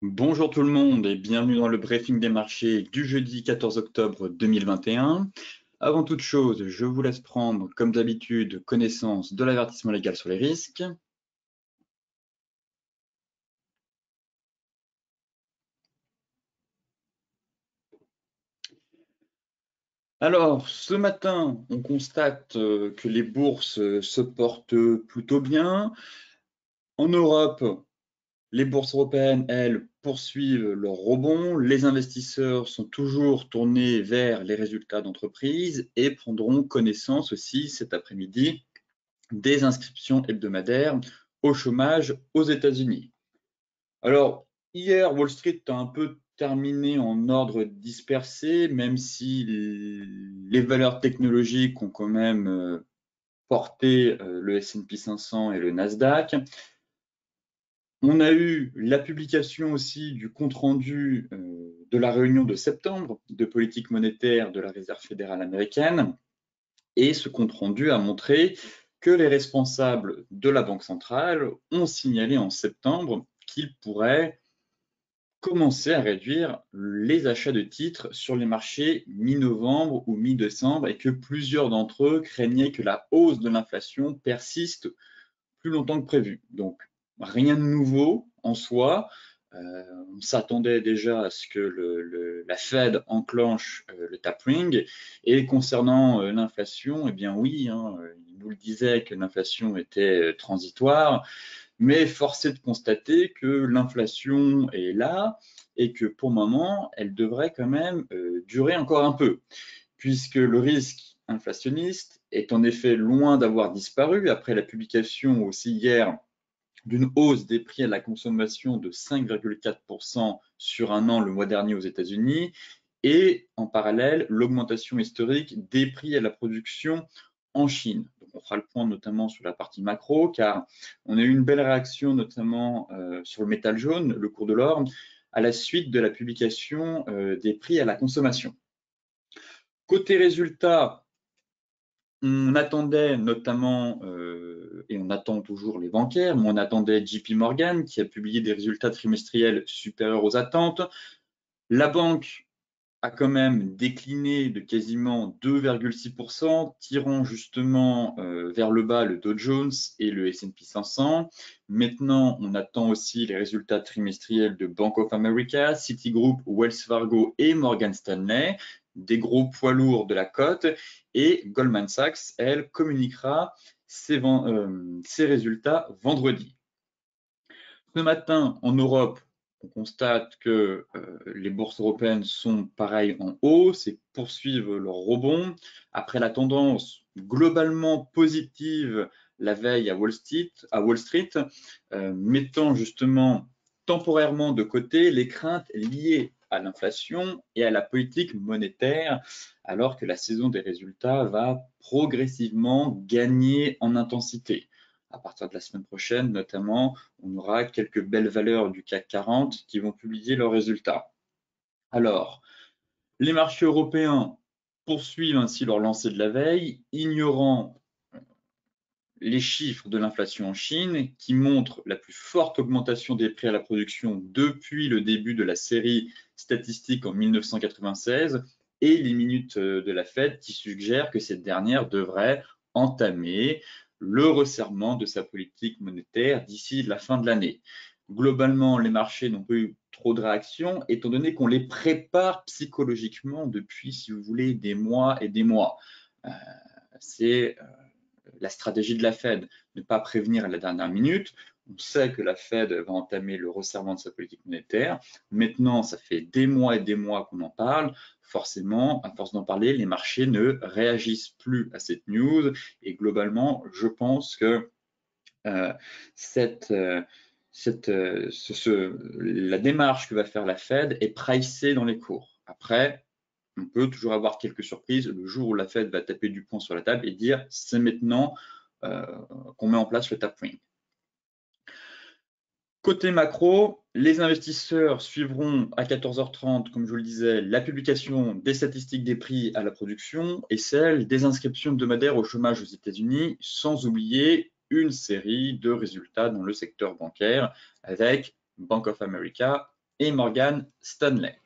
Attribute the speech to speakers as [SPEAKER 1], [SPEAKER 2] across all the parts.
[SPEAKER 1] Bonjour tout le monde et bienvenue dans le briefing des marchés du jeudi 14 octobre 2021. Avant toute chose, je vous laisse prendre, comme d'habitude, connaissance de l'avertissement légal sur les risques. Alors, ce matin, on constate que les bourses se portent plutôt bien. En Europe, les bourses européennes, elles, poursuivent leur rebond. Les investisseurs sont toujours tournés vers les résultats d'entreprise et prendront connaissance aussi cet après-midi des inscriptions hebdomadaires au chômage aux États-Unis. Alors, hier, Wall Street a un peu terminé en ordre dispersé, même si les valeurs technologiques ont quand même porté le S&P 500 et le Nasdaq. On a eu la publication aussi du compte-rendu de la réunion de septembre de politique monétaire de la Réserve fédérale américaine. Et ce compte-rendu a montré que les responsables de la Banque centrale ont signalé en septembre qu'ils pourraient commencer à réduire les achats de titres sur les marchés mi-novembre ou mi-décembre et que plusieurs d'entre eux craignaient que la hausse de l'inflation persiste plus longtemps que prévu. Donc, rien de nouveau en soi. On s'attendait déjà à ce que la Fed enclenche le tapering. Et concernant l'inflation, eh bien oui, il nous le disait que l'inflation était transitoire, mais force est de constater que l'inflation est là et que pour le moment, elle devrait quand même durer encore un peu, puisque le risque inflationniste est en effet loin d'avoir disparu après la publication aussi hier d'une hausse des prix à la consommation de 5,4% sur un an le mois dernier aux États-Unis et en parallèle l'augmentation historique des prix à la production en Chine. Donc on fera le point notamment sur la partie macro car on a eu une belle réaction notamment sur le métal jaune, le cours de l'or, à la suite de la publication des prix à la consommation. Côté résultats, on attendait notamment, et on attend toujours les bancaires, mais on attendait JP Morgan qui a publié des résultats trimestriels supérieurs aux attentes. La banque a quand même décliné de quasiment 2,6%, tirant justement vers le bas le Dow Jones et le S&P 500. Maintenant, on attend aussi les résultats trimestriels de Bank of America, Citigroup, Wells Fargo et Morgan Stanley, des gros poids lourds de la cote, et Goldman Sachs, elle, communiquera ses résultats vendredi. Ce matin, en Europe, on constate que les bourses européennes sont pareilles en hausse et poursuivent leur rebond. Après la tendance globalement positive la veille à Wall Street, mettant justement temporairement de côté les craintes liées à l'inflation et à la politique monétaire, alors que la saison des résultats va progressivement gagner en intensité. À partir de la semaine prochaine, notamment, on aura quelques belles valeurs du CAC 40 qui vont publier leurs résultats. Alors, les marchés européens poursuivent ainsi leur lancée de la veille, ignorant les chiffres de l'inflation en Chine qui montrent la plus forte augmentation des prix à la production depuis le début de la série statistique en 1996 et les minutes de la Fed qui suggèrent que cette dernière devrait entamer le resserrement de sa politique monétaire d'ici la fin de l'année. Globalement, les marchés n'ont pas eu trop de réactions étant donné qu'on les prépare psychologiquement depuis, si vous voulez, des mois et des mois. C'est la stratégie de la Fed, ne pas prévenir à la dernière minute. On sait que la Fed va entamer le resserrement de sa politique monétaire. Maintenant, ça fait des mois et des mois qu'on en parle. Forcément, à force d'en parler, les marchés ne réagissent plus à cette news. Et globalement, je pense que la démarche que va faire la Fed est pricée dans les cours. Après, on peut toujours avoir quelques surprises le jour où la Fed va taper du poing sur la table et dire c'est maintenant qu'on met en place le tapering. Côté macro, les investisseurs suivront à 14h30, comme je vous le disais, la publication des statistiques des prix à la production et celle des inscriptions hebdomadaires au chômage aux États-Unis, sans oublier une série de résultats dans le secteur bancaire avec Bank of America et Morgan Stanley.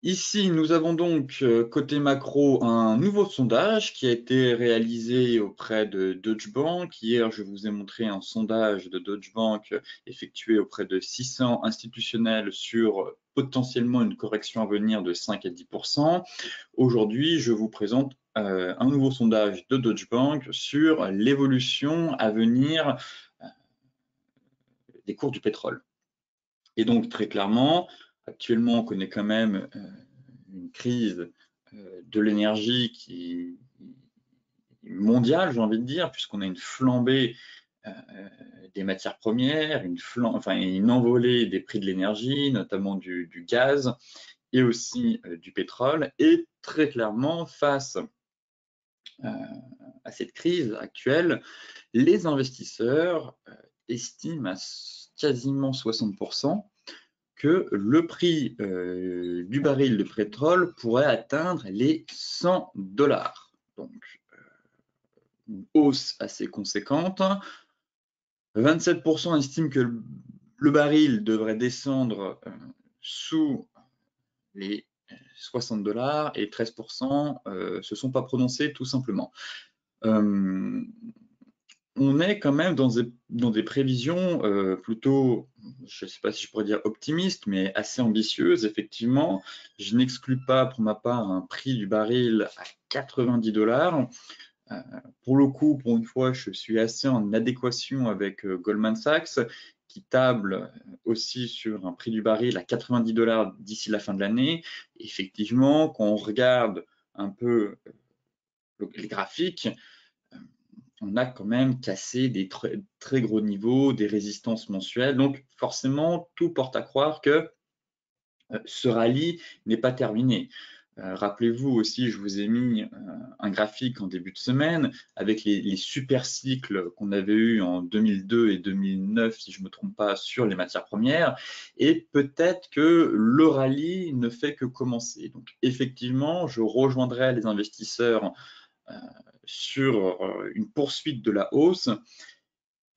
[SPEAKER 1] Ici, nous avons donc côté macro un nouveau sondage qui a été réalisé auprès de Deutsche Bank. Hier, je vous ai montré un sondage de Deutsche Bank effectué auprès de 600 institutionnels sur potentiellement une correction à venir de 5 à 10%. Aujourd'hui, je vous présente un nouveau sondage de Deutsche Bank sur l'évolution à venir des cours du pétrole. Et donc, très clairement, actuellement, on connaît quand même une crise de l'énergie qui est mondiale, j'ai envie de dire, puisqu'on a une flambée des matières premières, une envolée des prix de l'énergie, notamment du gaz et aussi du pétrole. Et très clairement, face à cette crise actuelle, les investisseurs estiment à quasiment 60% que le prix du baril de pétrole pourrait atteindre les 100 $. Donc, une hausse assez conséquente. 27% estiment que le baril devrait descendre sous les 60 $ et 13% se sont pas prononcés tout simplement. On est quand même dans des prévisions plutôt, je ne sais pas si je pourrais dire optimistes, mais assez ambitieuses, effectivement. Je n'exclus pas pour ma part un prix du baril à 90 $. Pour le coup, pour une fois, je suis assez en adéquation avec Goldman Sachs, qui table aussi sur un prix du baril à 90 $ d'ici la fin de l'année. Effectivement, quand on regarde un peu les graphiques, on a quand même cassé des très gros niveaux, des résistances mensuelles. Donc forcément, tout porte à croire que ce rallye n'est pas terminé. Rappelez-vous aussi, je vous ai mis un graphique en début de semaine avec les super cycles qu'on avait eus en 2002 et 2009, si je ne me trompe pas, sur les matières premières. Et peut-être que le rallye ne fait que commencer. Donc effectivement, je rejoindrai les investisseurs sur une poursuite de la hausse,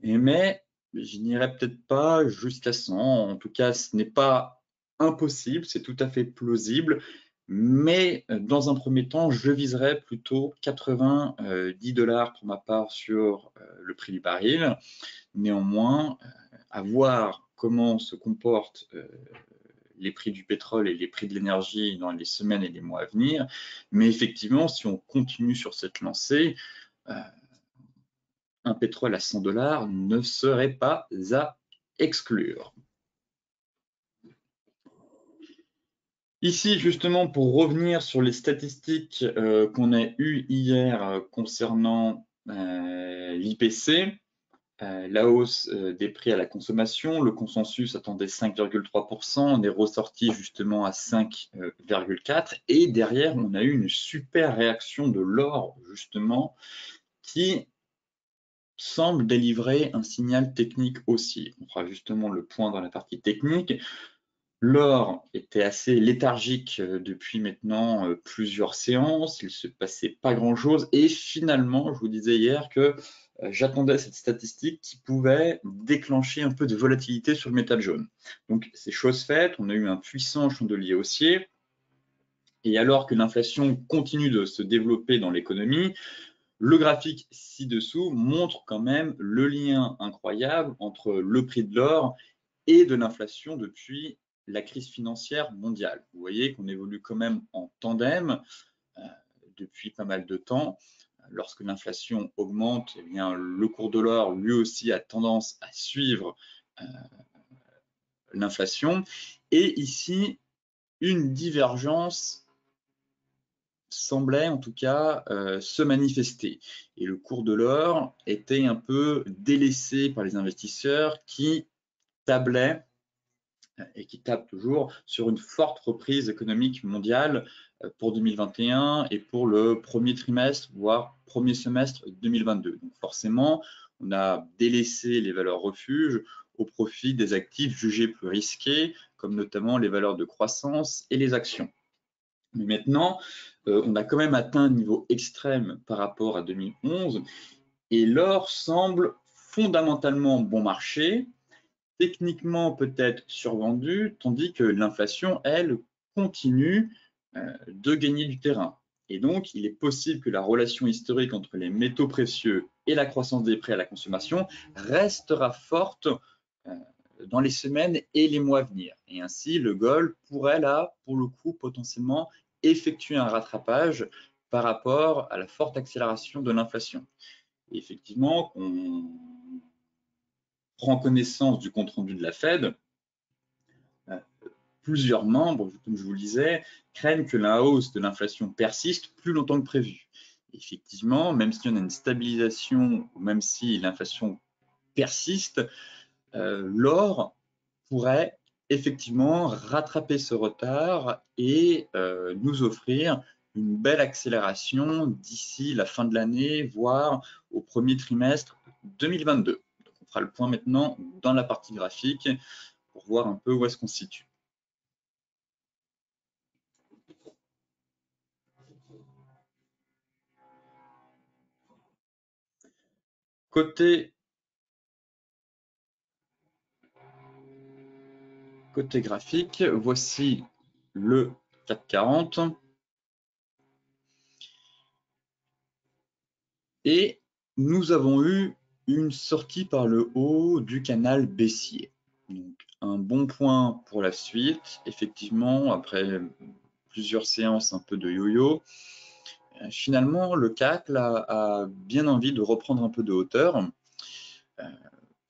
[SPEAKER 1] mais je n'irai peut-être pas jusqu'à 100. En tout cas, ce n'est pas impossible, c'est tout à fait plausible, mais dans un premier temps, je viserais plutôt 90 $ pour ma part sur le prix du baril. Néanmoins, à voir comment se comportent les prix du pétrole et les prix de l'énergie dans les semaines et les mois à venir. Mais effectivement, si on continue sur cette lancée, un pétrole à 100 $ ne serait pas à exclure. Ici, justement, pour revenir sur les statistiques qu'on a eues hier concernant l'IPC, la hausse des prix à la consommation, le consensus attendait 5,3%, on est ressorti justement à 5,4%, et derrière, on a eu une super réaction de l'or, justement, qui semble délivrer un signal technique aussi. On fera justement le point dans la partie technique. L'or était assez léthargique depuis maintenant plusieurs séances, il ne se passait pas grand-chose et finalement, je vous disais hier que j'attendais cette statistique qui pouvait déclencher un peu de volatilité sur le métal jaune. Donc c'est chose faite, on a eu un puissant chandelier haussier et alors que l'inflation continue de se développer dans l'économie, le graphique ci-dessous montre quand même le lien incroyable entre le prix de l'or et de l'inflation depuis la crise financière mondiale. Vous voyez qu'on évolue quand même en tandem depuis pas mal de temps. Lorsque l'inflation augmente, eh bien, le cours de l'or, lui aussi, a tendance à suivre l'inflation. Et ici, une divergence semblait en tout cas se manifester. Et le cours de l'or était un peu délaissé par les investisseurs qui tablaient et qui tape toujours sur une forte reprise économique mondiale pour 2021 et pour le premier trimestre, voire premier semestre 2022. Donc forcément, on a délaissé les valeurs refuges au profit des actifs jugés plus risqués, comme notamment les valeurs de croissance et les actions. Mais maintenant, on a quand même atteint un niveau extrême par rapport à 2011 et l'or semble fondamentalement bon marché, techniquement peut-être survendu, tandis que l'inflation, elle, continue de gagner du terrain. Et donc, il est possible que la relation historique entre les métaux précieux et la croissance des prix à la consommation restera forte dans les semaines et les mois à venir. Et ainsi, le gold pourrait là, pour le coup, potentiellement effectuer un rattrapage par rapport à la forte accélération de l'inflation. Effectivement, on prend connaissance du compte-rendu de la Fed, plusieurs membres, comme je vous le disais, craignent que la hausse de l'inflation persiste plus longtemps que prévu. Effectivement, même si on a une stabilisation, ou même si l'inflation persiste, l'or pourrait effectivement rattraper ce retard et nous offrir une belle accélération d'ici la fin de l'année, voire au premier trimestre 2022. Donc, on fera le point maintenant dans la partie graphique pour voir un peu où est-ce qu'on se situe. Côté graphique, voici le CAC 40 et nous avons eu une sortie par le haut du canal baissier. Donc, un bon point pour la suite. Effectivement, après plusieurs séances un peu de yo-yo, finalement, le CAC là, a bien envie de reprendre un peu de hauteur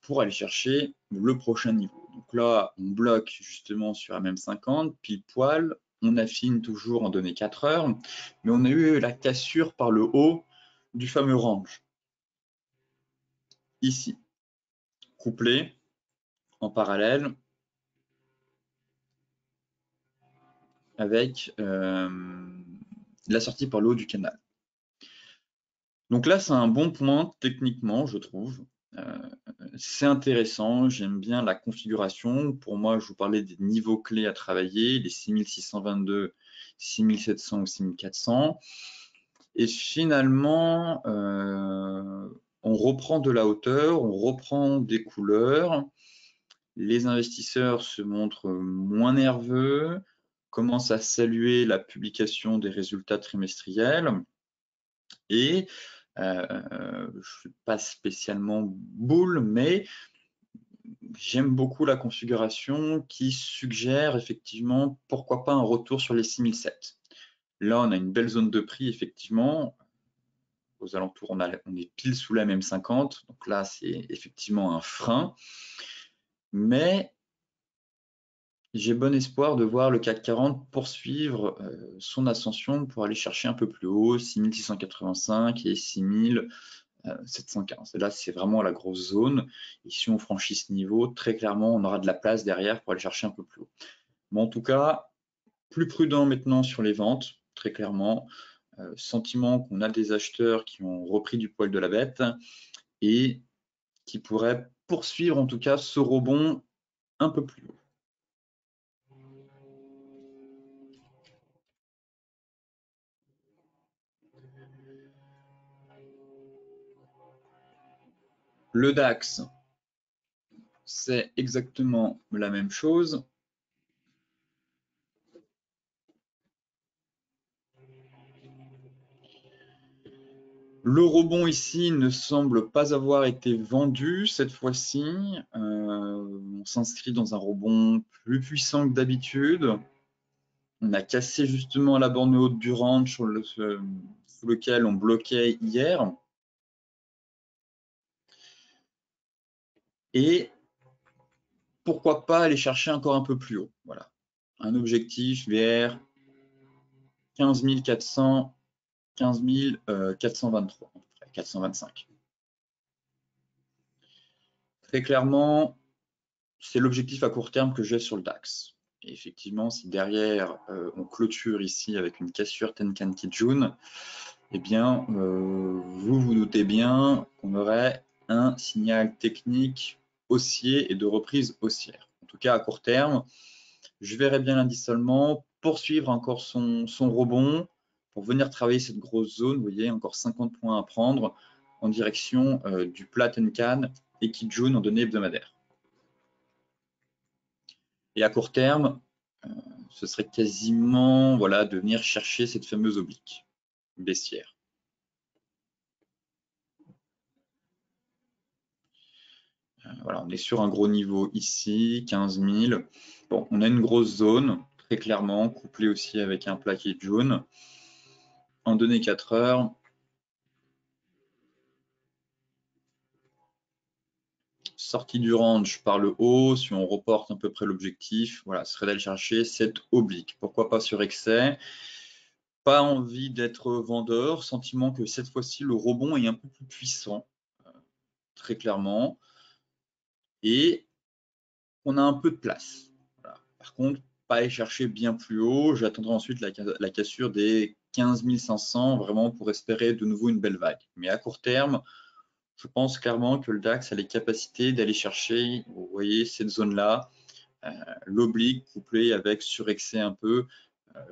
[SPEAKER 1] pour aller chercher le prochain niveau. Donc là, on bloque justement sur MM50, pile poil. On affine toujours en données 4 heures, mais on a eu la cassure par le haut du fameux range. Ici, couplé en parallèle avec la sortie par le haut du canal. Donc là, c'est un bon point techniquement, je trouve. C'est intéressant, j'aime bien la configuration. Pour moi, je vous parlais des niveaux clés à travailler, les 6622, 6700 ou 6400. Et finalement, on reprend de la hauteur, on reprend des couleurs. Les investisseurs se montrent moins nerveux, commencent à saluer la publication des résultats trimestriels. Et je ne suis pas spécialement bull, mais j'aime beaucoup la configuration qui suggère effectivement pourquoi pas un retour sur les 6007. Là, on a une belle zone de prix, effectivement. Aux alentours, on est pile sous la même 50. Donc là, c'est effectivement un frein. Mais j'ai bon espoir de voir le CAC 40 poursuivre son ascension pour aller chercher un peu plus haut, 6685 et 6715. Et là, c'est vraiment la grosse zone. Et si on franchit ce niveau, très clairement, on aura de la place derrière pour aller chercher un peu plus haut. Mais en tout cas, plus prudent maintenant sur les ventes, très clairement. Sentiment qu'on a des acheteurs qui ont repris du poil de la bête et qui pourraient poursuivre en tout cas ce rebond un peu plus haut. Le DAX, c'est exactement la même chose. Le rebond ici ne semble pas avoir été vendu cette fois-ci. On s'inscrit dans un rebond plus puissant que d'habitude. On a cassé justement la borne haute du range sous lequel on bloquait hier. Et pourquoi pas aller chercher encore un peu plus haut. Voilà. Un objectif vers 15 400, 15 423, 425. Très clairement, c'est l'objectif à court terme que j'ai sur le DAX. Et effectivement, si derrière on clôture ici avec une cassure Tenkan Kijun, eh bien, vous vous doutez bien qu'on aurait un signal technique haussier et de reprise haussière. En tout cas, à court terme, je verrais bien l'indice allemand poursuivre encore son rebond pour venir travailler cette grosse zone. Vous voyez, encore 50 points à prendre en direction du plat Tenkan et Kijun en données hebdomadaires. Et à court terme, ce serait quasiment voilà, de venir chercher cette fameuse oblique baissière. Voilà, on est sur un gros niveau ici, 15 000. Bon, on a une grosse zone, très clairement, couplée aussi avec un plaqué jaune. En données 4 heures, sortie du range par le haut, si on reporte à peu près l'objectif, voilà, ce serait d'aller chercher cette oblique. Pourquoi pas sur excès? Pas envie d'être vendeur, sentiment que cette fois-ci, le rebond est un peu plus puissant, très clairement, et on a un peu de place. Voilà. Par contre, pas aller chercher bien plus haut, j'attendrai ensuite la cassure des 15 500 vraiment pour espérer de nouveau une belle vague. Mais à court terme, je pense clairement que le DAX a les capacités d'aller chercher, vous voyez, cette zone-là, l'oblique couplé avec surexcès un peu,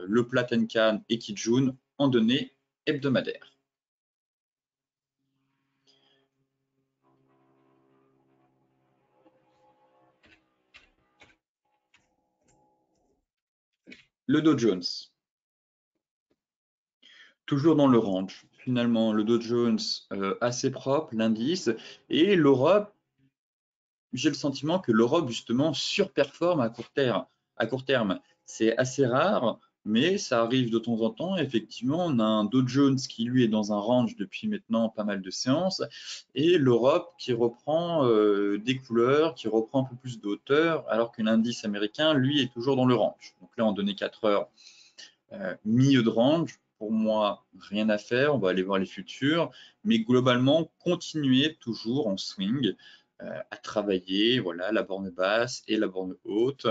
[SPEAKER 1] le plat Tenkan et Kijun en données hebdomadaires. Le Dow Jones, toujours dans le range. Finalement, le Dow Jones assez propre, l'indice, et l'Europe, j'ai le sentiment que l'Europe justement surperforme à court terme. À court terme, c'est assez rare, mais ça arrive de temps en temps. Effectivement, on a un Dow Jones qui lui est dans un range depuis maintenant pas mal de séances, et l'Europe qui reprend des couleurs, qui reprend un peu plus de hauteur, alors que l'indice américain, lui, est toujours dans le range. Donc là, en données 4 heures, milieu de range. Pour moi, rien à faire. On va aller voir les futurs, mais globalement, continuer toujours en swing à travailler. Voilà, la borne basse et la borne haute.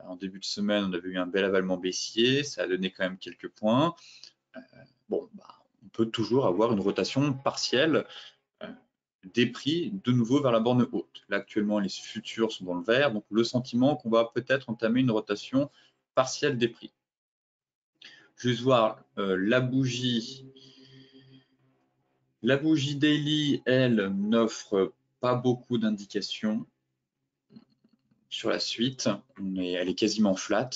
[SPEAKER 1] En début de semaine, on avait eu un bel avalement baissier. Ça a donné quand même quelques points. Bon, bah, on peut toujours avoir une rotation partielle des prix de nouveau vers la borne haute. Là, actuellement, les futurs sont dans le vert, donc le sentiment qu'on va peut-être entamer une rotation partielle des prix. Juste voir la bougie. La bougie daily, elle, n'offre pas beaucoup d'indications sur la suite. Elle est quasiment flat.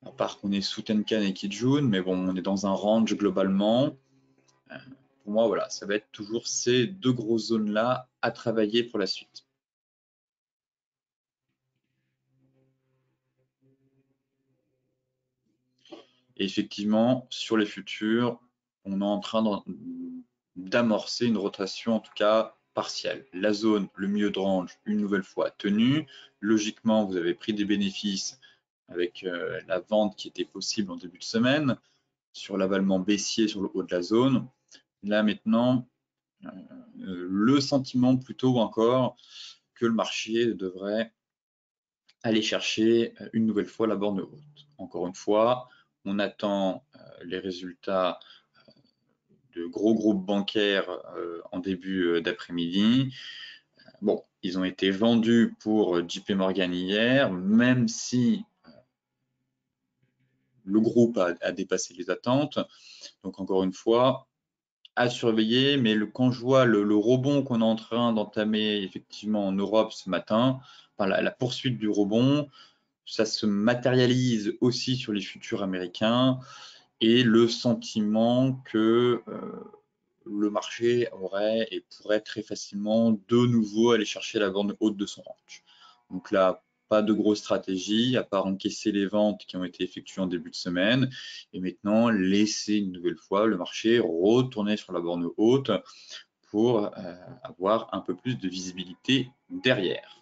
[SPEAKER 1] À part qu'on est sous Tenkan et Kijun, mais bon, on est dans un range globalement. Pour moi, voilà, ça va être toujours ces deux grosses zones-là à travailler pour la suite. Et effectivement, sur les futurs, on est en train d'amorcer une rotation, en tout cas partielle. La zone, le milieu de range, une nouvelle fois tenue. Logiquement, vous avez pris des bénéfices avec la vente qui était possible en début de semaine, sur l'avalement baissier sur le haut de la zone. Là maintenant, le sentiment plutôt encore que le marché devrait aller chercher une nouvelle fois la borne haute. Encore une fois, on attend les résultats de gros groupes bancaires en début d'après-midi. Bon, ils ont été vendus pour JP Morgan hier, même si le groupe a dépassé les attentes. Donc encore une fois, à surveiller, mais quand je vois le rebond qu'on est en train d'entamer effectivement en Europe ce matin, enfin, la poursuite du rebond, ça se matérialise aussi sur les futurs américains et le sentiment que le marché aurait et pourrait très facilement de nouveau aller chercher la borne haute de son range. Donc là, pas de grosse stratégie, à part encaisser les ventes qui ont été effectuées en début de semaine, et maintenant laisser une nouvelle fois le marché retourner sur la borne haute pour avoir un peu plus de visibilité derrière.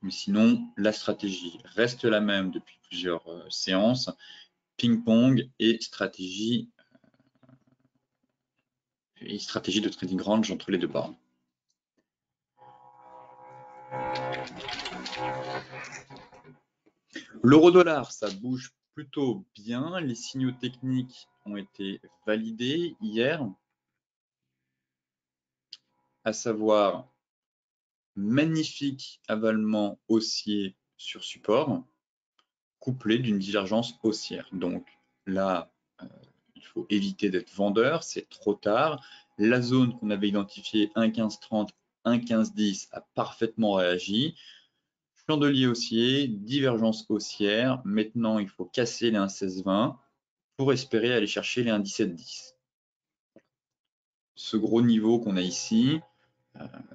[SPEAKER 1] Mais sinon, la stratégie reste la même depuis plusieurs séances, ping-pong et stratégie de trading range entre les deux bornes. L'euro-dollar, ça bouge plutôt bien. Les signaux techniques ont été validés hier, à savoir magnifique avalement haussier sur support, couplé d'une divergence haussière. Donc là, il faut éviter d'être vendeur, c'est trop tard. La zone qu'on avait identifiée 1,1530, 1,1510 a parfaitement réagi. Chandelier haussier, divergence haussière. Maintenant, il faut casser les 1,1620 pour espérer aller chercher les 1,1710. Ce gros niveau qu'on a ici,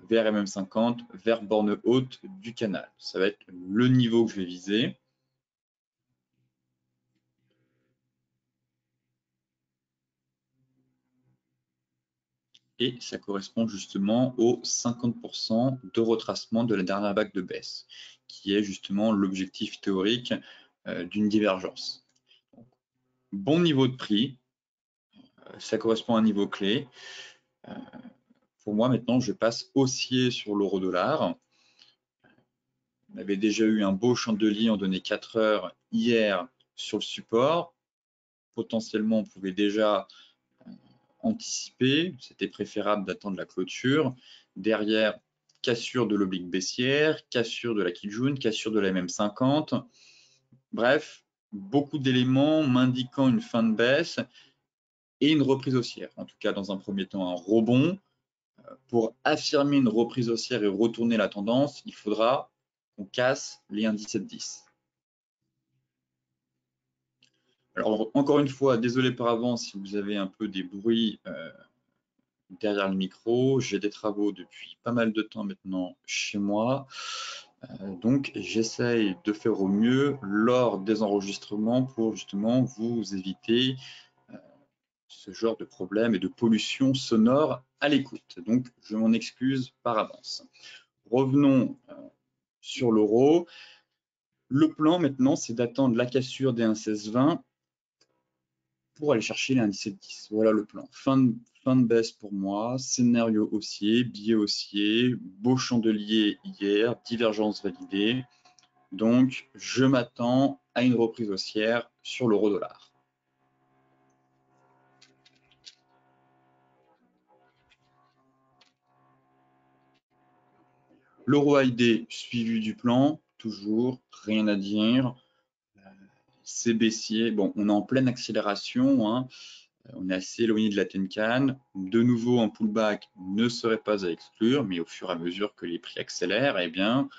[SPEAKER 1] vers MM50, vers borne haute du canal. Ça va être le niveau que je vais viser. Et ça correspond justement aux 50% de retracement de la dernière vague de baisse, qui est justement l'objectif théorique d'une divergence. Donc, bon niveau de prix, ça correspond à un niveau clé. Pour moi, maintenant, je passe haussier sur l'euro-dollar. On avait déjà eu un beau chandelier en données 4 heures hier sur le support. Potentiellement, on pouvait déjà anticiper. C'était préférable d'attendre la clôture. Derrière, cassure de l'oblique baissière, cassure de la Kijun, cassure de la MM50. Bref, beaucoup d'éléments m'indiquant une fin de baisse et une reprise haussière. En tout cas, dans un premier temps, un rebond. Pour affirmer une reprise haussière et retourner la tendance, il faudra qu'on casse les 1,1710. Alors, encore une fois, désolé par avance si vous avez un peu des bruits derrière le micro. J'ai des travaux depuis pas mal de temps maintenant chez moi. Donc, j'essaye de faire au mieux lors des enregistrements pour justement vous éviter ce genre de problème et de pollution sonore à l'écoute. Donc, je m'en excuse par avance. Revenons sur l'euro. Le plan maintenant, c'est d'attendre la cassure des 1,1620 pour aller chercher les 1,1710. Voilà le plan. Fin de baisse pour moi, scénario haussier, billet haussier, beau chandelier hier, divergence validée. Donc, je m'attends à une reprise haussière sur l'euro-dollar. L'euro AID suivi du plan, toujours rien à dire. C'est baissier. Bon, on est en pleine accélération, hein. On est assez éloigné de la Tenkan. De nouveau, un pullback ne serait pas à exclure, mais au fur et à mesure que les prix accélèrent, eh bien,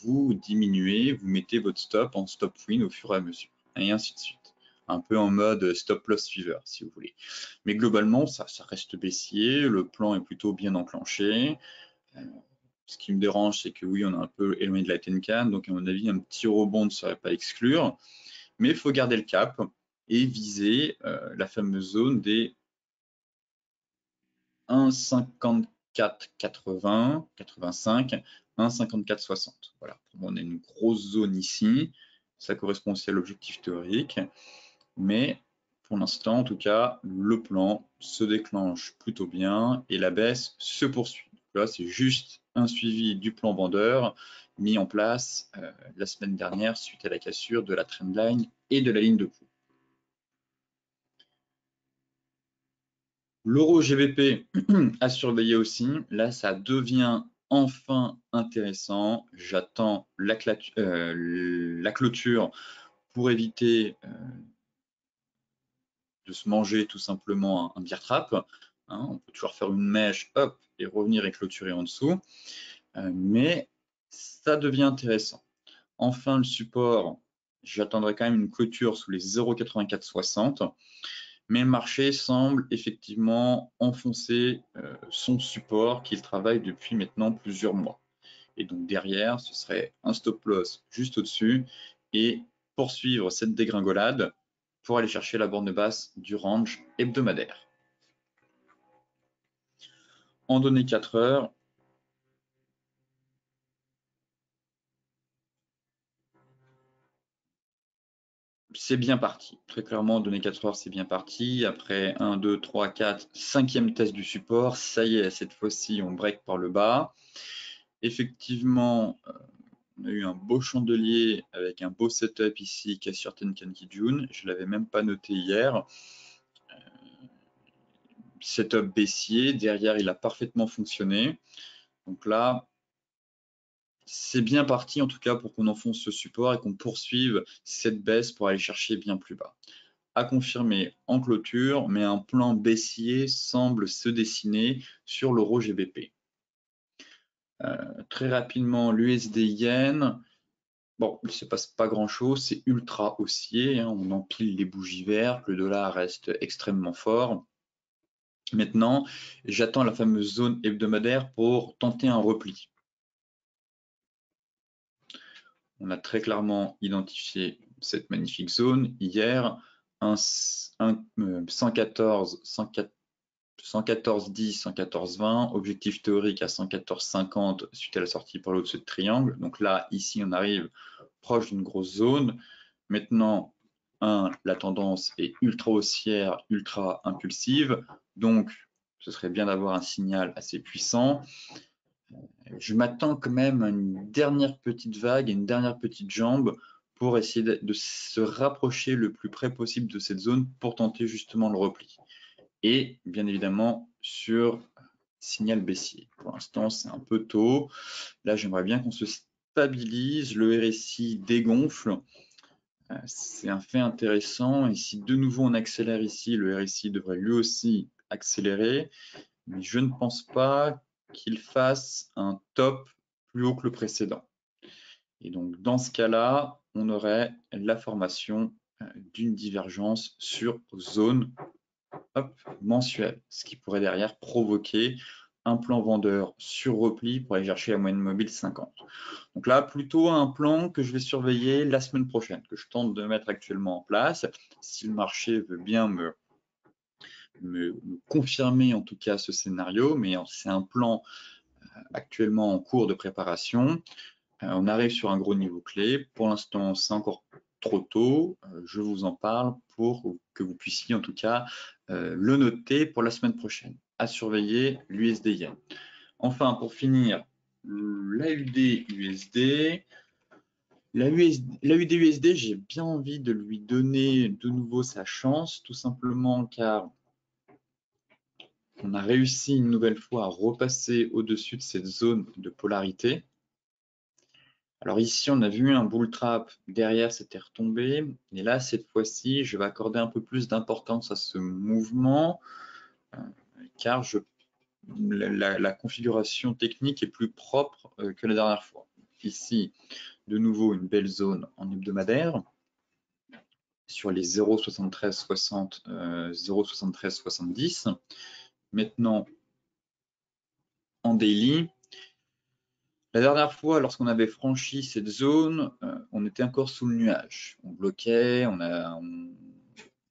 [SPEAKER 1] vous diminuez, vous mettez votre stop en stop win au fur et à mesure, et ainsi de suite. Un peu en mode stop loss suiveur, si vous voulez. Mais globalement, ça reste baissier, le plan est plutôt bien enclenché. Ce qui me dérange, c'est que oui, on est un peu éloigné de la Tenkan, donc à mon avis, un petit rebond ne serait pas à exclure. Mais il faut garder le cap et viser la fameuse zone des 1,5480, 85, 1,5460. Voilà, on a une grosse zone ici. Ça correspond aussi à l'objectif théorique. Mais pour l'instant, en tout cas, le plan se déclenche plutôt bien et la baisse se poursuit. Là, c'est juste un suivi du plan vendeur mis en place la semaine dernière suite à la cassure de la trendline et de la ligne de coût. L'euro GBP à surveiller aussi. Là, ça devient enfin intéressant. J'attends la clôture pour éviter de se manger tout simplement un bear trap. Hein, on peut toujours faire une mèche, hop, et revenir et clôturer en dessous. Mais ça devient intéressant. Enfin, le support, j'attendrai quand même une clôture sous les 0,8460. Mais le marché semble effectivement enfoncer son support qu'il travaille depuis maintenant plusieurs mois. Et donc derrière, ce serait un stop loss juste au-dessus et poursuivre cette dégringolade pour aller chercher la borne basse du range hebdomadaire. En données 4 heures, c'est bien parti. Très clairement, données 4 heures, c'est bien parti. Après 1, 2, 3, 4, 5e test du support, ça y est, cette fois-ci, on break par le bas. Effectivement, on a eu un beau chandelier avec un beau setup ici, cassure Tenkan Kijun. Je ne l'avais même pas noté hier. Setup baissier, derrière, il a parfaitement fonctionné. Donc là, c'est bien parti en tout cas pour qu'on enfonce ce support et qu'on poursuive cette baisse pour aller chercher bien plus bas. À confirmer en clôture, mais un plan baissier semble se dessiner sur l'euro GBP. Très rapidement, l'USD Yen. bon, il ne se passe pas grand-chose, c'est ultra haussier, hein, on empile les bougies vertes, le dollar reste extrêmement fort. Maintenant, j'attends la fameuse zone hebdomadaire pour tenter un repli. On a très clairement identifié cette magnifique zone hier, 114, 114,10, 114,20, objectif théorique à 114,50 suite à la sortie par l'au-dessus de triangle. Donc là, ici, on arrive proche d'une grosse zone. Maintenant, la tendance est ultra haussière, ultra impulsive. Donc, ce serait bien d'avoir un signal assez puissant. Je m'attends quand même à une dernière petite vague et une dernière petite jambe pour essayer de se rapprocher le plus près possible de cette zone pour tenter justement le repli. Et bien évidemment sur signal baissier. Pour l'instant, c'est un peu tôt. Là, j'aimerais bien qu'on se stabilise. Le RSI dégonfle. C'est un fait intéressant. Et si de nouveau on accélère ici, le RSI devrait lui aussi accélérer. Mais je ne pense pas qu'il fasse un top plus haut que le précédent. Et donc, dans ce cas-là, on aurait la formation d'une divergence sur zone mensuelle, ce qui pourrait derrière provoquer un plan vendeur sur repli pour aller chercher la moyenne mobile 50. Donc là, plutôt un plan que je vais surveiller la semaine prochaine, que je tente de mettre actuellement en place. Si le marché veut bien me confirmer en tout cas ce scénario, mais c'est un plan actuellement en cours de préparation. On arrive sur un gros niveau clé. Pour l'instant, c'est encore trop tôt. Je vous en parle pour que vous puissiez en tout cas le noter pour la semaine prochaine. À surveiller l'USD Yen. Enfin, pour finir, l'AUD-USD. L'AUD-USD, j'ai bien envie de lui donner de nouveau sa chance, tout simplement car on a réussi une nouvelle fois à repasser au-dessus de cette zone de polarité. Alors ici, on a vu un bull trap, derrière c'était retombé, et là, cette fois-ci, je vais accorder un peu plus d'importance à ce mouvement, car la configuration technique est plus propre que la dernière fois. Ici, de nouveau, une belle zone en hebdomadaire, sur les 0,7360, 0,7370. Maintenant, en daily, la dernière fois, lorsqu'on avait franchi cette zone, on était encore sous le nuage. On bloquait, on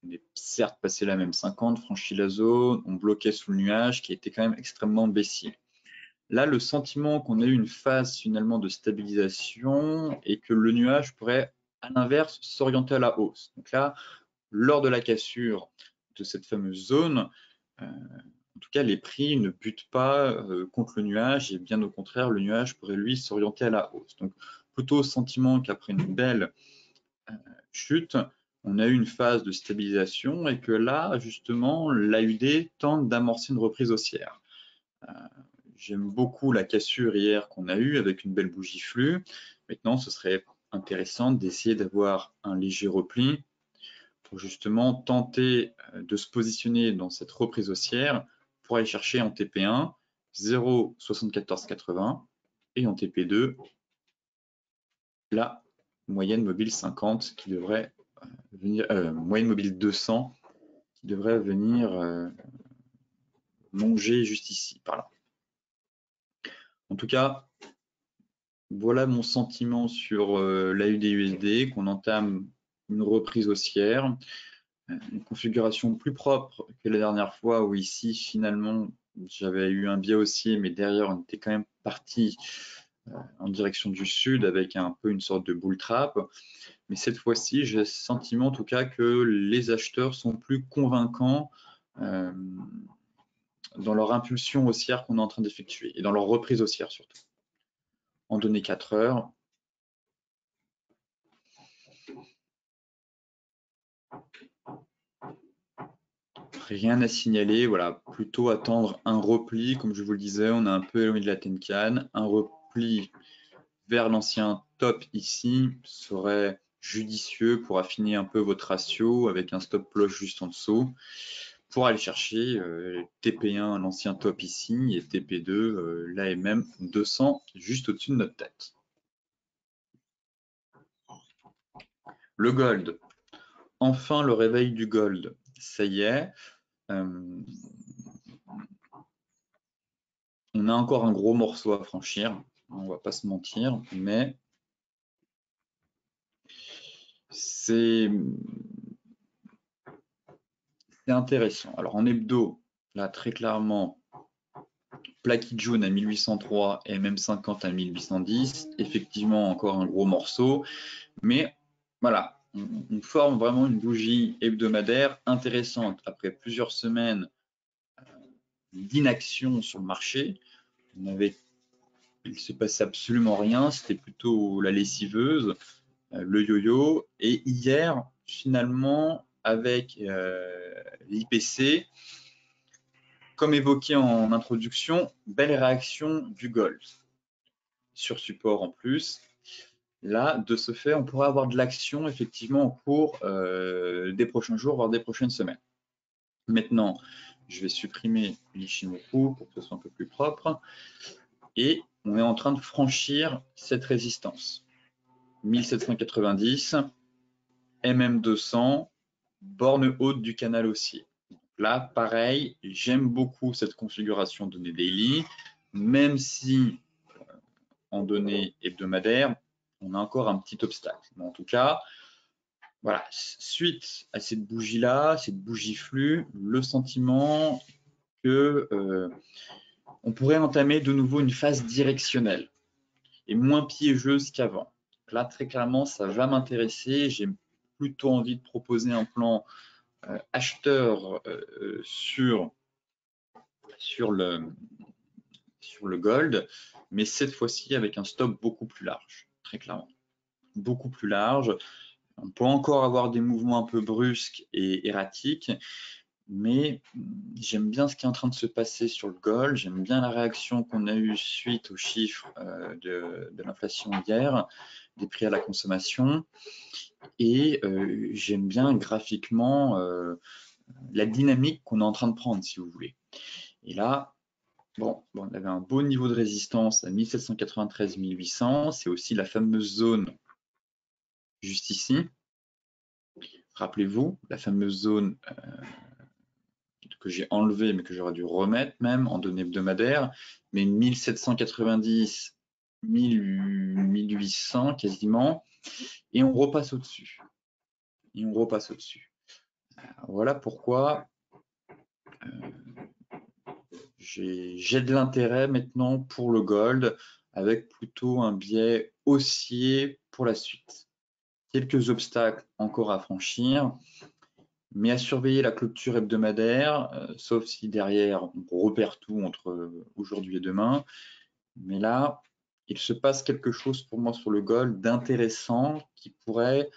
[SPEAKER 1] est certes passé la même 50, franchi la zone, on bloquait sous le nuage qui était quand même extrêmement baissier. Là, le sentiment qu'on a eu une phase finalement de stabilisation et que le nuage pourrait, à l'inverse, s'orienter à la hausse. Donc là, lors de la cassure de cette fameuse zone, en tout cas, les prix ne butent pas contre le nuage et bien au contraire, le nuage pourrait lui s'orienter à la hausse. Donc, plutôt sentiment qu'après une belle chute, on a eu une phase de stabilisation et que là, justement, l'AUD tente d'amorcer une reprise haussière. J'aime beaucoup la cassure hier qu'on a eue avec une belle bougie flux. Maintenant, ce serait intéressant d'essayer d'avoir un léger repli pour justement tenter de se positionner dans cette reprise haussière pour aller chercher en TP1 0,7480 et en TP2 la moyenne mobile 50 qui devrait venir, moyenne mobile 200 qui devrait venir longer juste ici, par là. En tout cas, voilà mon sentiment sur l'AUD-USD, qu'on entame une reprise haussière, une configuration plus propre que la dernière fois où ici finalement j'avais eu un biais haussier mais derrière on était quand même parti en direction du sud avec un peu une sorte de bull trap, mais cette fois-ci j'ai le sentiment en tout cas que les acheteurs sont plus convaincants dans leur impulsion haussière qu'on est en train d'effectuer et dans leur reprise haussière surtout. En données 4 heures, rien à signaler, voilà, plutôt attendre un repli, comme je vous le disais, on est un peu éloigné de la Tenkan, un repli vers l'ancien top ici serait judicieux pour affiner un peu votre ratio avec un stop loss juste en dessous pour aller chercher TP1, l'ancien top ici, et TP2, l'AMM 200 juste au-dessus de notre tête. Le gold. Enfin, le réveil du gold. Ça y est. On a encore un gros morceau à franchir. On va pas se mentir, mais c'est intéressant. Alors en hebdo, là très clairement, plaquette jaune à 1803 et MM50 à 1810. Effectivement, encore un gros morceau, mais voilà, on forme vraiment une bougie hebdomadaire intéressante après plusieurs semaines d'inaction sur le marché. Il s'est passé absolument rien, c'était plutôt la lessiveuse, le yo-yo, et hier, finalement, avec l'IPC, comme évoqué en introduction, belle réaction du gold sur support en plus. Là, de ce fait, on pourrait avoir de l'action effectivement au cours des prochains jours, voire des prochaines semaines. Maintenant, je vais supprimer l'Ichimoku pour que ce soit un peu plus propre. Et on est en train de franchir cette résistance. 1790, MM200, borne haute du canal haussier. Là, pareil, j'aime beaucoup cette configuration donnée daily, même si en données hebdomadaires, on a encore un petit obstacle. Mais en tout cas, voilà, suite à cette bougie-là, cette bougie flux, le sentiment que on pourrait entamer de nouveau une phase directionnelle et moins piégeuse qu'avant. Là, très clairement, ça va m'intéresser. J'ai plutôt envie de proposer un plan acheteur sur le gold, mais cette fois-ci avec un stop beaucoup plus large, très clairement. Beaucoup plus large. On peut encore avoir des mouvements un peu brusques et erratiques, mais j'aime bien ce qui est en train de se passer sur le gold. J'aime bien la réaction qu'on a eue suite aux chiffres de l'inflation hier, des prix à la consommation. Et j'aime bien graphiquement la dynamique qu'on est en train de prendre, si vous voulez. Et là, bon, on avait un beau niveau de résistance à 1793-1800. C'est aussi la fameuse zone juste ici. Rappelez-vous, la fameuse zone que j'ai enlevée, mais que j'aurais dû remettre même en données hebdomadaires, mais 1790, 1800 quasiment, et on repasse au-dessus. Et on repasse au-dessus. Voilà pourquoi j'ai de l'intérêt maintenant pour le gold, avec plutôt un biais haussier pour la suite. Quelques obstacles encore à franchir, mais à surveiller la clôture hebdomadaire, sauf si derrière on repère tout entre aujourd'hui et demain. Mais là, il se passe quelque chose pour moi sur le gold d'intéressant qui pourrait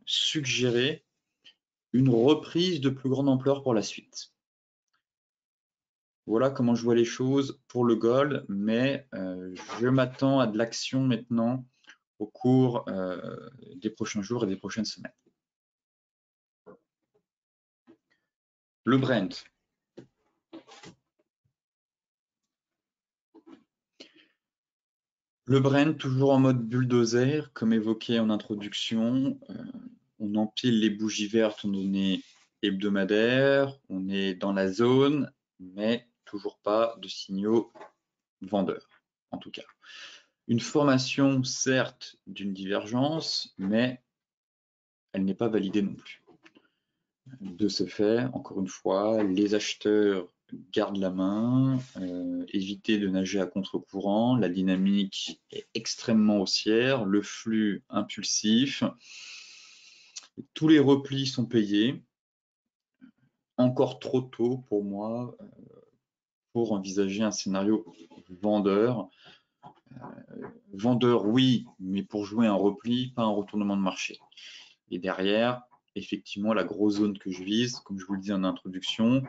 [SPEAKER 1] suggérer une reprise de plus grande ampleur pour la suite. Voilà comment je vois les choses pour le gold, mais je m'attends à de l'action maintenant au cours des prochains jours et des prochaines semaines. Le Brent. Le Brent, toujours en mode bulldozer, comme évoqué en introduction. On empile les bougies vertes en données hebdomadaires, on est dans la zone, mais toujours pas de signaux vendeurs, en tout cas. Une formation, certes, d'une divergence, mais elle n'est pas validée non plus. De ce fait, encore une fois, les acheteurs gardent la main, évitez de nager à contre-courant, la dynamique est extrêmement haussière, le flux impulsif, tous les replis sont payés, encore trop tôt pour moi pour envisager un scénario vendeur. Vendeur, oui, mais pour jouer un repli, pas un retournement de marché. Et derrière, effectivement, la grosse zone que je vise, comme je vous le dis en introduction,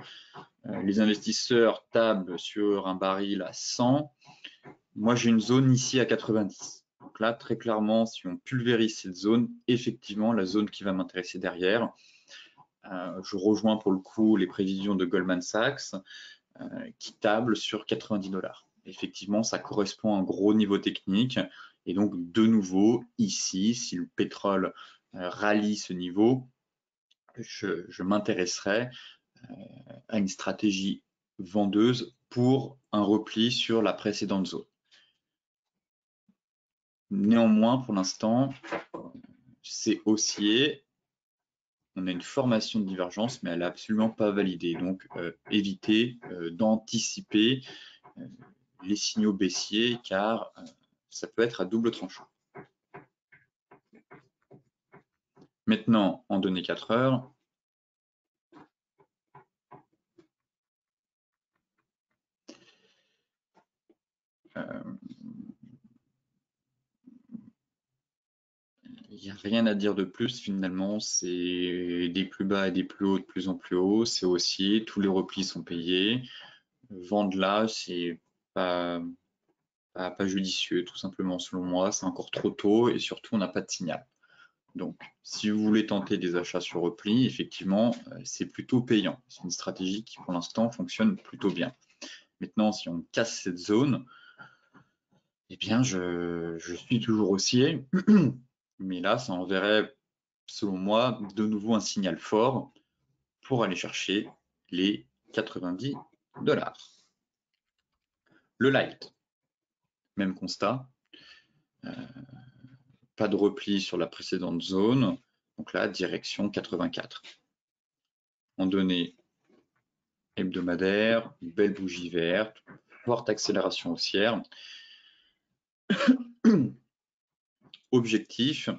[SPEAKER 1] les investisseurs tablent sur un baril à 100. Moi, j'ai une zone ici à 90. Donc là, très clairement, si on pulvérise cette zone, effectivement, la zone qui va m'intéresser derrière, je rejoins pour le coup les prévisions de Goldman Sachs qui tablent sur 90 $. Effectivement, ça correspond à un gros niveau technique. Et donc, de nouveau, ici, si le pétrole rallie ce niveau, je m'intéresserai à une stratégie vendeuse pour un repli sur la précédente zone. Néanmoins, pour l'instant, c'est haussier. On a une formation de divergence, mais elle n'est absolument pas validée. Donc, évitez d'anticiper les signaux baissiers, car ça peut être à double tranchant. Maintenant, en données 4 heures, il n'y a rien à dire de plus finalement, c'est des plus bas et des plus hauts de plus en plus haut, c'est haussier, tous les replis sont payés. Vendre là, c'est pas judicieux, tout simplement selon moi, c'est encore trop tôt et surtout on n'a pas de signal. Donc, si vous voulez tenter des achats sur repli, effectivement, c'est plutôt payant. C'est une stratégie qui, pour l'instant, fonctionne plutôt bien. Maintenant, si on casse cette zone, eh bien, je suis toujours haussier. Mais là, ça enverrait, selon moi, de nouveau un signal fort pour aller chercher les 90 $. Le light, même constat. Pas de repli sur la précédente zone. Donc là, direction 84. En données hebdomadaires, belle bougie verte, forte accélération haussière. Objectif,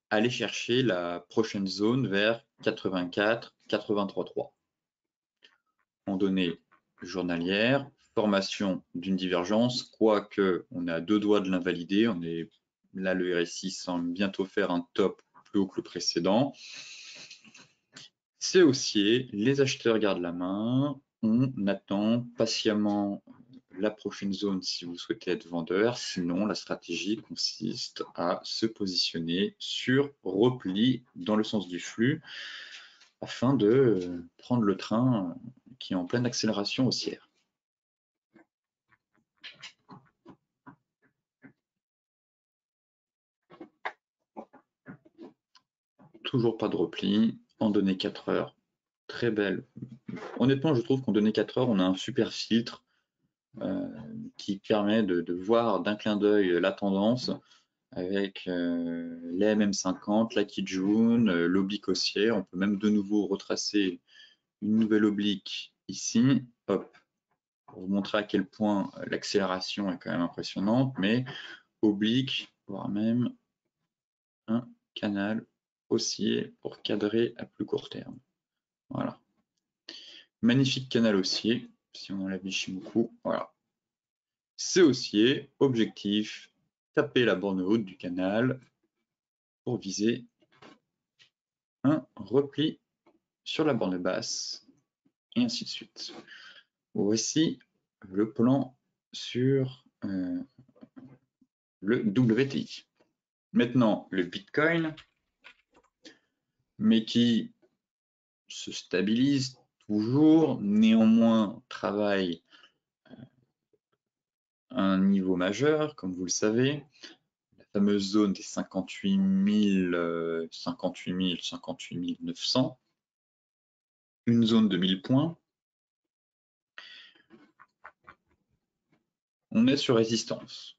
[SPEAKER 1] aller chercher la prochaine zone vers 84, 83,3. En données journalières, formation d'une divergence, quoique on est à 2 doigts de l'invalider, on est là, le RSI semble bientôt faire un top plus haut que le précédent. C'est haussier, les acheteurs gardent la main, on attend patiemment la prochaine zone si vous souhaitez être vendeur, sinon la stratégie consiste à se positionner sur repli dans le sens du flux afin de prendre le train qui est en pleine accélération haussière. Toujours pas de repli, en données 4 heures, très belle. Honnêtement, je trouve qu'en données 4 heures, on a un super filtre qui permet de voir d'un clin d'œil la tendance avec les MM50, la Kijun, l'oblique haussière. On peut même de nouveau retracer une nouvelle oblique ici, hop, pour vous montrer à quel point l'accélération est quand même impressionnante, mais oblique, voire même un canal haussier pour cadrer à plus court terme. Voilà. Magnifique canal haussier, si on enlève Ishimoku, voilà. C'est haussier, objectif, taper la borne haute du canal pour viser un repli sur la borne basse, et ainsi de suite. Voici le plan sur le WTI. Maintenant, le Bitcoin, mais qui se stabilise toujours, néanmoins travaille à un niveau majeur, comme vous le savez, la fameuse zone des 58 900, une zone de 1000 points. On est sur résistance.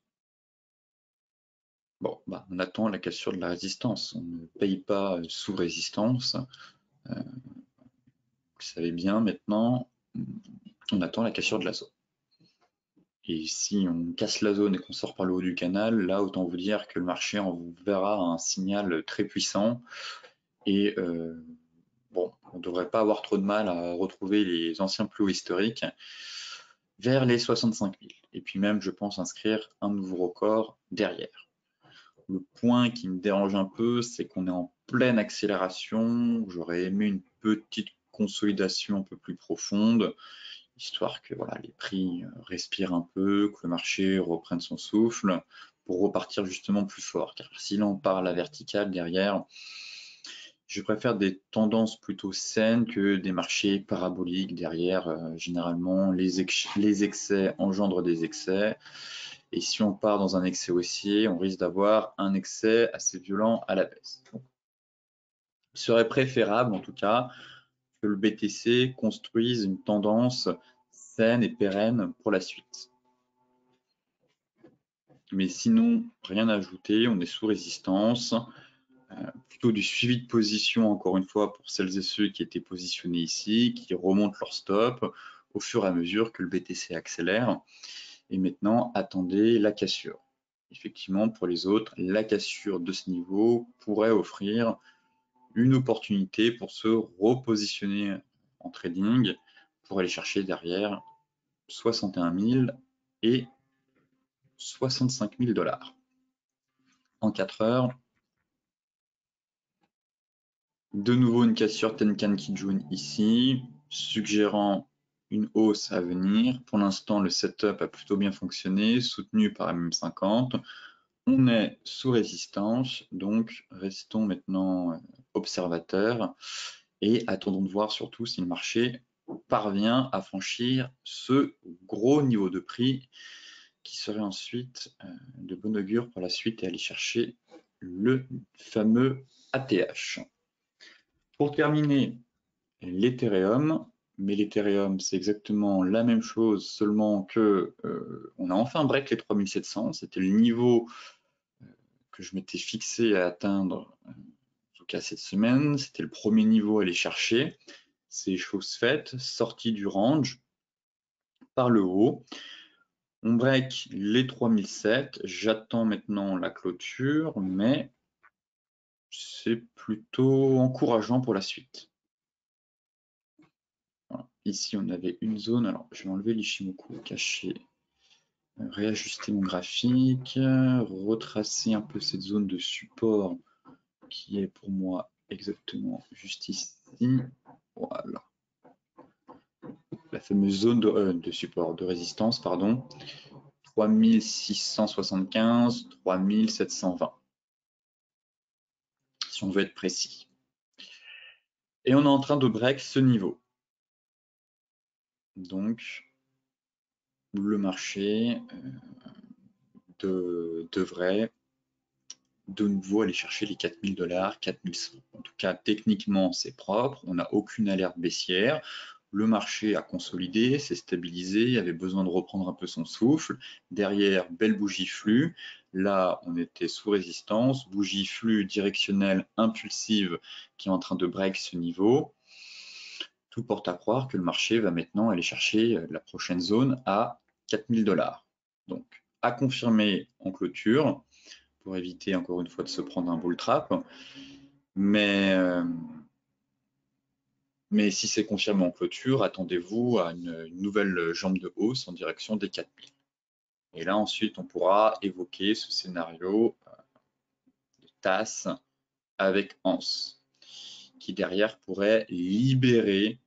[SPEAKER 1] Bon, bah, on attend la cassure de la résistance. On ne paye pas sous résistance. Vous savez bien maintenant, on attend la cassure de la zone. Et si on casse la zone et qu'on sort par le haut du canal, là, autant vous dire que le marché enverra un signal très puissant. Et bon, on ne devrait pas avoir trop de mal à retrouver les anciens plus hauts historiques vers les 65 000. Et puis même, je pense inscrire un nouveau record derrière. Le point qui me dérange un peu, c'est qu'on est en pleine accélération. J'aurais aimé une petite consolidation un peu plus profonde, histoire que voilà, les prix respirent un peu, que le marché reprenne son souffle pour repartir justement plus fort. Car si l'on part à la verticale derrière, je préfère des tendances plutôt saines que des marchés paraboliques derrière. Généralement, les excès engendrent des excès. Et si on part dans un excès haussier, on risque d'avoir un excès assez violent à la baisse. Donc, Il serait préférable, en tout cas, que le BTC construise une tendance saine et pérenne pour la suite. Mais sinon, rien à ajouter, on est sous résistance. Plutôt du suivi de position, encore une fois, pour celles et ceux qui étaient positionnés ici, qui remontent leur stop au fur et à mesure que le BTC accélère. Et maintenant, attendez la cassure. Effectivement, pour les autres, la cassure de ce niveau pourrait offrir une opportunité pour se repositionner en trading, pour aller chercher derrière 61 000 et 65 000 $. En 4 heures, de nouveau une cassure Tenkan Kijun ici, suggérant une hausse à venir. Pour l'instant, le setup a plutôt bien fonctionné, soutenu par MM50. On est sous résistance, donc restons maintenant observateurs et attendons de voir surtout si le marché parvient à franchir ce gros niveau de prix qui serait ensuite de bon augure pour la suite et aller chercher le fameux ATH. Pour terminer, l'Ethereum, mais l'Ethereum c'est exactement la même chose, seulement que on a enfin break les 3700, c'était le niveau que je m'étais fixé à atteindre, en tout cas cette semaine, c'était le premier niveau à aller chercher. C'est chose faite, sortie du range par le haut. On break les 3007, j'attends maintenant la clôture, mais c'est plutôt encourageant pour la suite. Voilà. Ici, on avait une zone, alors je vais enlever l'Ishimoku caché, réajuster mon graphique, retracer un peu cette zone de support qui est pour moi exactement juste ici. Voilà. La fameuse zone de support, de résistance, pardon. 3675, 3720. Si on veut être précis. Et on est en train de break ce niveau. Donc, le marché devrait de nouveau aller chercher les 4000 $, 4100. En tout cas, techniquement, c'est propre. On n'a aucune alerte baissière. Le marché a consolidé, s'est stabilisé, avait besoin de reprendre un peu son souffle. Derrière, belle bougie flux. Là, on était sous résistance. Bougie flux directionnelle impulsive qui est en train de break ce niveau. Tout porte à croire que le marché va maintenant aller chercher la prochaine zone à 4000 $. Donc, à confirmer en clôture, pour éviter encore une fois de se prendre un bull trap. Mais si c'est confirmé en clôture, attendez-vous à une nouvelle jambe de hausse en direction des 4000. Et là, ensuite, on pourra évoquer ce scénario de tasse avec Anse, qui derrière pourrait libérer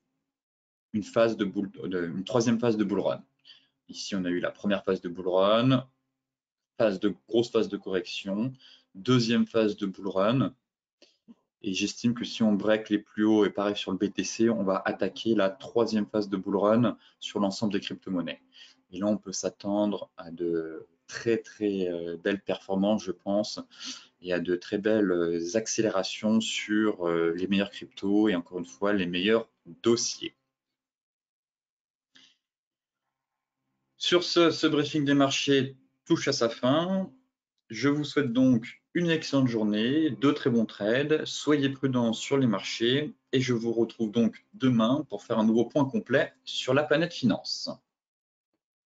[SPEAKER 1] une troisième phase de bull run. Ici, on a eu la première phase de bull run, grosse phase de correction, deuxième phase de bull run. Et j'estime que si on break les plus hauts et pareil sur le BTC, on va attaquer la troisième phase de bull run sur l'ensemble des crypto-monnaies. Et là, on peut s'attendre à de très belles performances, je pense, et à de très belles accélérations sur les meilleurs cryptos et encore une fois, les meilleurs dossiers. Sur ce briefing des marchés touche à sa fin. Je vous souhaite donc une excellente journée, de très bons trades, soyez prudents sur les marchés et je vous retrouve donc demain pour faire un nouveau point complet sur la planète finance.